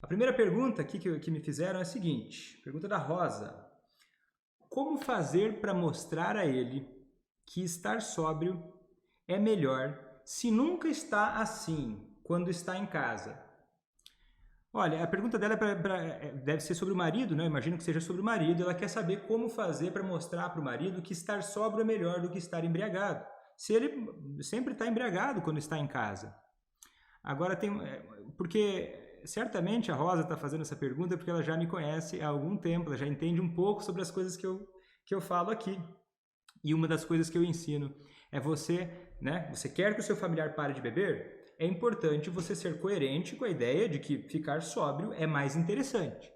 A primeira pergunta aqui que me fizeram é a seguinte, pergunta da Rosa. Como fazer para mostrar a ele que estar sóbrio é melhor se nunca está assim quando está em casa? Olha, a pergunta dela deve ser sobre o marido, né? Eu imagino que seja sobre o marido. Ela quer saber como fazer para mostrar para o marido que estar sóbrio é melhor do que estar embriagado. Se ele sempre está embriagado quando está em casa. Agora porque certamente a Rosa está fazendo essa pergunta porque ela já me conhece há algum tempo, ela já entende um pouco sobre as coisas que eu falo aqui. E uma das coisas que eu ensino é você quer que o seu familiar pare de beber? É importante você ser coerente com a ideia de que ficar sóbrio é mais interessante,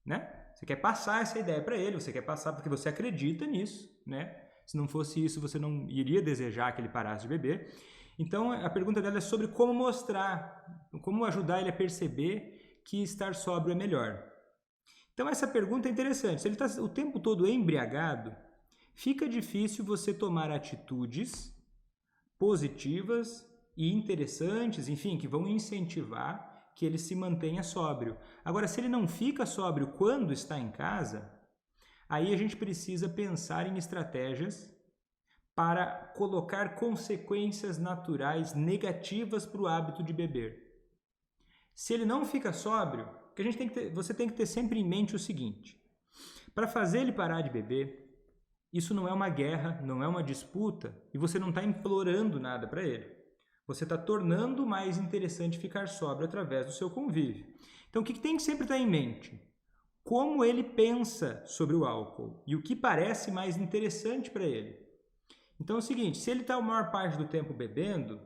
né? Você quer passar essa ideia para ele, você quer passar porque você acredita nisso, né? Se não fosse isso, você não iria desejar que ele parasse de beber. Então, a pergunta dela é sobre como mostrar, como ajudar ele a perceber que estar sóbrio é melhor. Então, essa pergunta é interessante. Se ele está o tempo todo embriagado, fica difícil você tomar atitudes positivas e interessantes, enfim, que vão incentivar que ele se mantenha sóbrio. Agora, se ele não fica sóbrio quando está em casa, aí a gente precisa pensar em estratégias para colocar consequências naturais negativas para o hábito de beber. Se ele não fica sóbrio, você tem que ter sempre em mente o seguinte: para fazer ele parar de beber, isso não é uma guerra, não é uma disputa, e você não está implorando nada para ele. Você está tornando mais interessante ficar sóbrio através do seu convívio. Então, o que tem que sempre estar em mente? Como ele pensa sobre o álcool e o que parece mais interessante para ele. Então é o seguinte, se ele está a maior parte do tempo bebendo,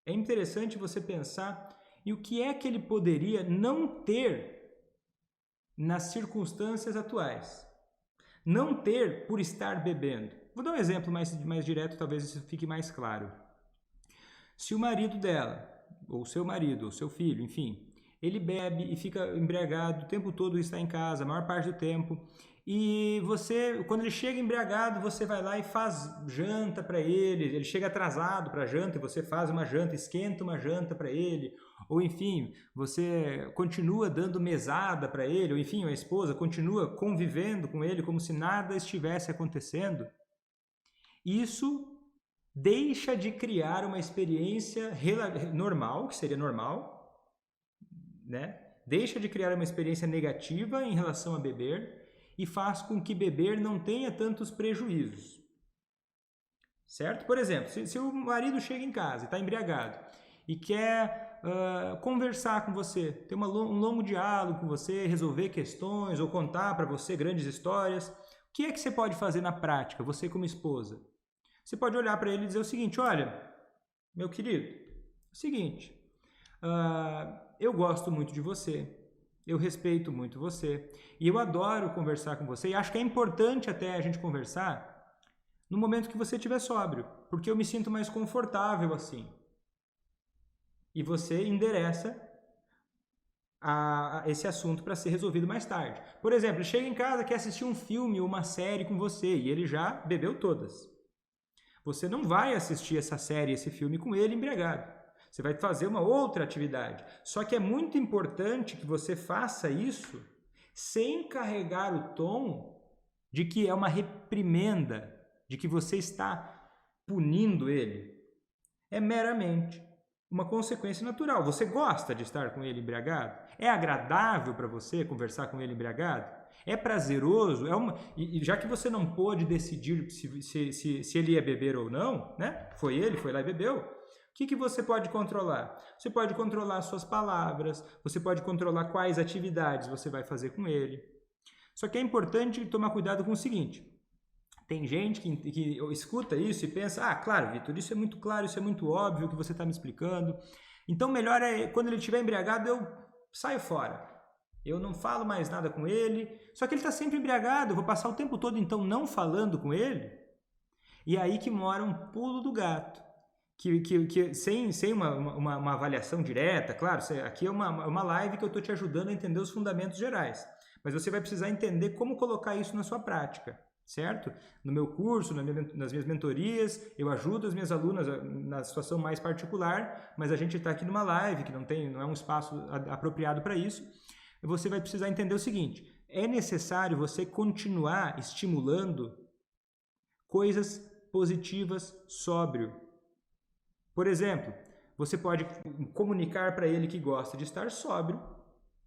é interessante você pensar em o que é que ele poderia não ter nas circunstâncias atuais. Não ter por estar bebendo. Vou dar um exemplo mais direto, talvez isso fique mais claro. Se o marido dela, ou seu marido, ou seu filho, enfim, ele bebe e fica embriagado o tempo todo, está em casa, a maior parte do tempo, e você, quando ele chega embriagado, você vai lá e faz janta para ele chega atrasado para a janta e você faz uma janta, esquenta uma janta para ele, ou enfim, você continua dando mesada para ele, ou enfim, a esposa continua convivendo com ele como se nada estivesse acontecendo. Isso deixa de criar uma experiência normal, que seria normal, né? Deixa de criar uma experiência negativa em relação a beber e faz com que beber não tenha tantos prejuízos. Certo? Por exemplo, se o marido chega em casa e está embriagado e quer conversar com você, ter um longo diálogo com você, resolver questões ou contar para você grandes histórias, o que é que você pode fazer na prática, você como esposa? Você pode olhar para ele e dizer o seguinte: olha, meu querido, é o seguinte, eu gosto muito de você, eu respeito muito você e eu adoro conversar com você e acho que é importante até a gente conversar no momento que você estiver sóbrio, porque eu me sinto mais confortável assim. E você endereça esse assunto para ser resolvido mais tarde. Por exemplo, ele chega em casa, quer assistir um filme ou uma série com você e ele já bebeu todas. Você não vai assistir essa série, esse filme com ele embriagado. Você vai fazer uma outra atividade. Só que é muito importante que você faça isso sem carregar o tom de que é uma reprimenda, de que você está punindo ele. É meramente uma consequência natural. Você gosta de estar com ele embriagado? É agradável para você conversar com ele embriagado? É prazeroso? E já que você não pôde decidir se ele ia beber ou não, né? Foi lá e bebeu. O que você pode controlar? Você pode controlar suas palavras, você pode controlar quais atividades você vai fazer com ele. Só que é importante tomar cuidado com o seguinte: tem gente que escuta isso e pensa, claro, Vitor, isso é muito claro, isso é muito óbvio que você está me explicando. Então, melhor é, quando ele estiver embriagado, eu saio fora. Eu não falo mais nada com ele. Só que ele está sempre embriagado, eu vou passar o tempo todo, então, não falando com ele. E é aí que mora um pulo do gato. Sem uma avaliação direta, claro, aqui é uma live que eu estou te ajudando a entender os fundamentos gerais. Mas você vai precisar entender como colocar isso na sua prática. certo? No meu curso, nas minhas mentorias, eu ajudo as minhas alunas na situação mais particular, mas a gente está aqui numa live, que não é um espaço apropriado para isso. Você vai precisar entender o seguinte: é necessário você continuar estimulando coisas positivas sóbrio. Por exemplo, você pode comunicar para ele que gosta de estar sóbrio,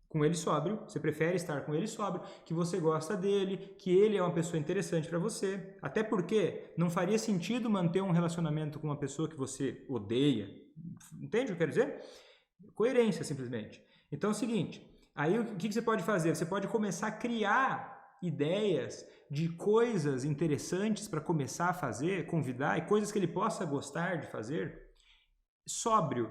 com ele sóbrio, você prefere estar com ele sóbrio, que você gosta dele, que ele é uma pessoa interessante para você. Até porque não faria sentido manter um relacionamento com uma pessoa que você odeia. Entende o que eu quero dizer? Coerência, simplesmente. Então é o seguinte, aí o que você pode fazer? Você pode começar a criar ideias de coisas interessantes para começar a fazer, convidar, e coisas que ele possa gostar de fazer, sóbrio.